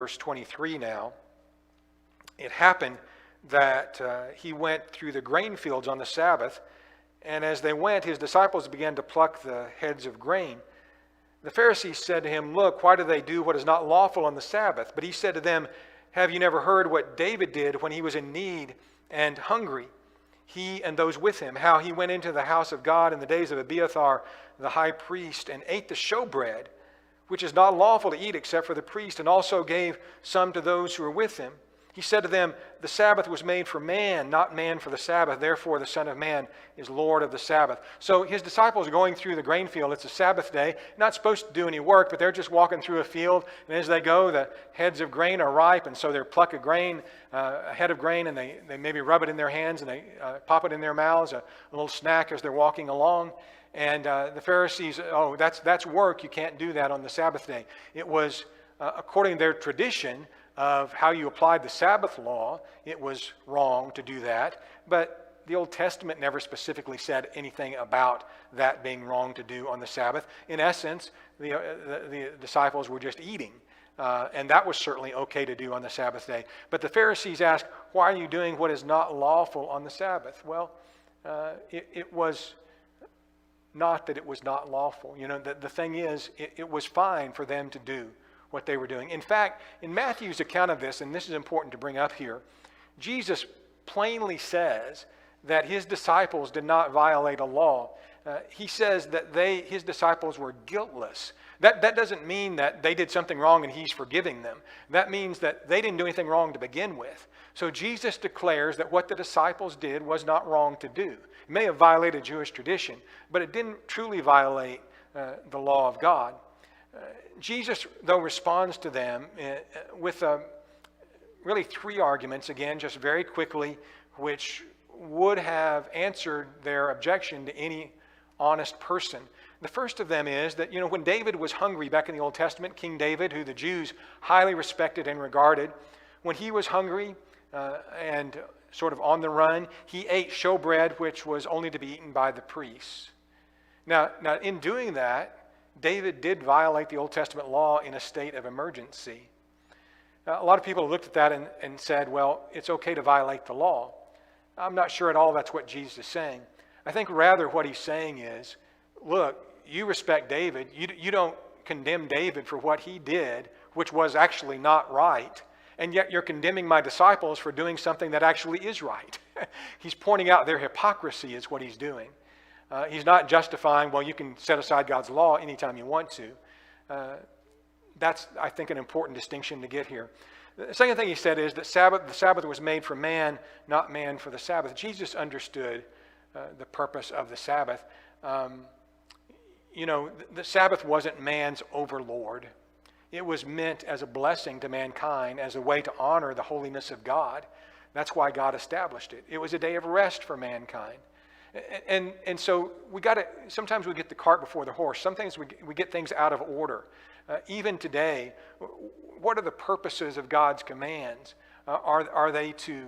verse 23 now. It happened that he went through the grain fields on the Sabbath, and as they went, his disciples began to pluck the heads of grain. The Pharisees said to him, "Look, why do they do what is not lawful on the Sabbath?" But he said to them, "Have you never heard what David did when he was in need and hungry, he and those with him, how he went into the house of God in the days of Abiathar the high priest and ate the showbread, which is not lawful to eat except for the priest, and also gave some to those who were with him? He said to them, the Sabbath was made for man, not man for the Sabbath. Therefore, the Son of Man is Lord of the Sabbath." So his disciples are going through the grain field. It's a Sabbath day. Not supposed to do any work, but they're just walking through a field. And as they go, the heads of grain are ripe. And so they pluck a head of grain, and they maybe rub it in their hands, and they pop it in their mouths, a little snack as they're walking along. And the Pharisees, "Oh, that's work. You can't do that on the Sabbath day." It was, according to their tradition, of how you applied the Sabbath law, it was wrong to do that. But the Old Testament never specifically said anything about that being wrong to do on the Sabbath. In essence, the disciples were just eating. And that was certainly okay to do on the Sabbath day. But the Pharisees asked, "Why are you doing what is not lawful on the Sabbath?" Well, it was not that it was not lawful. You know, the thing is, it was fine for them to do what they were doing. In fact, in Matthew's account of this, and this is important to bring up here, Jesus plainly says that his disciples did not violate a law. He says that his disciples were guiltless. That doesn't mean that they did something wrong and he's forgiving them. That means that they didn't do anything wrong to begin with. So Jesus declares that what the disciples did was not wrong to do. It may have violated Jewish tradition, but it didn't truly violate the law of God. Jesus, though, responds to them with really three arguments, again, just very quickly, which would have answered their objection to any honest person. The first of them is that, when David was hungry back in the Old Testament, King David, who the Jews highly respected and regarded, when he was hungry and sort of on the run, he ate showbread, which was only to be eaten by the priests. Now, in doing that, David did violate the Old Testament law in a state of emergency. A lot of people looked at that and said, well, it's okay to violate the law. I'm not sure at all that's what Jesus is saying. I think rather what he's saying is, look, you respect David. You don't condemn David for what he did, which was actually not right. And yet you're condemning my disciples for doing something that actually is right. He's pointing out their hypocrisy is what he's doing. He's not justifying, well, you can set aside God's law anytime you want to. That's, I think, an important distinction to get here. The second thing he said is that the Sabbath was made for man, not man for the Sabbath. Jesus understood the purpose of the Sabbath. The Sabbath wasn't man's overlord. It was meant as a blessing to mankind, as a way to honor the holiness of God. That's why God established it. It was a day of rest for mankind. And so sometimes we get the cart before the horse. Sometimes we get things out of order. Even today, what are the purposes of God's commands? Are they to,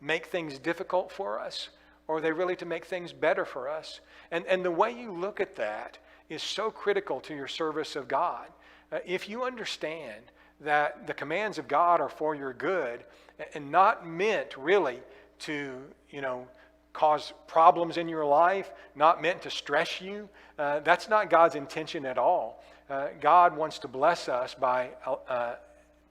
make things difficult for us? Or are they really to make things better for us? And the way you look at that is so critical to your service of God. If you understand that the commands of God are for your good and not meant really to, cause problems in your life, not meant to stress you, that's not God's intention at all. God wants to bless us by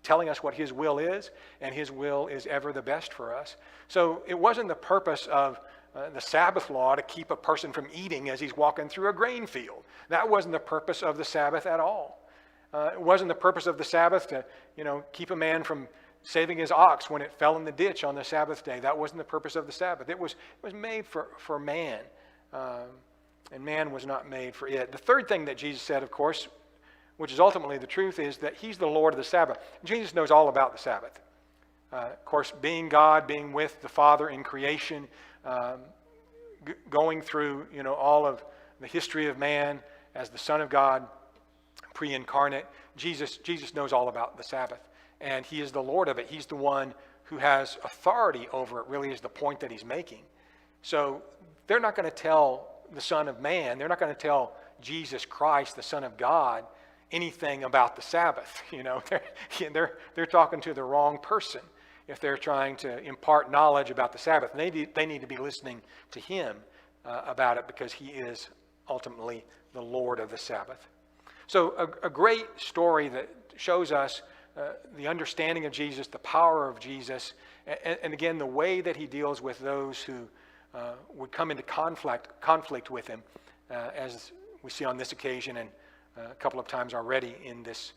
telling us what his will is, and his will is ever the best for us. So it wasn't the purpose of the Sabbath law to keep a person from eating as he's walking through a grain field. That wasn't the purpose of the Sabbath at all. It wasn't the purpose of the Sabbath to, keep a man from saving his ox when it fell in the ditch on the Sabbath day. That wasn't the purpose of the Sabbath. It was made for man, and man was not made for it. The third thing that Jesus said, of course, which is ultimately the truth, is that he's the Lord of the Sabbath. Jesus knows all about the Sabbath. Of course, being God, being with the Father in creation, going through, all of the history of man as the Son of God, pre-incarnate, Jesus knows all about the Sabbath. And he is the Lord of it. He's the one who has authority over it, really is the point that he's making. So they're not going to tell the Son of Man, they're not going to tell Jesus Christ, the Son of God, anything about the Sabbath. They're talking to the wrong person if they're trying to impart knowledge about the Sabbath. They need to be listening to him about it, because he is ultimately the Lord of the Sabbath. So a great story that shows us the understanding of Jesus, the power of Jesus, and again, the way that he deals with those who would come into conflict with him, as we see on this occasion and a couple of times already in this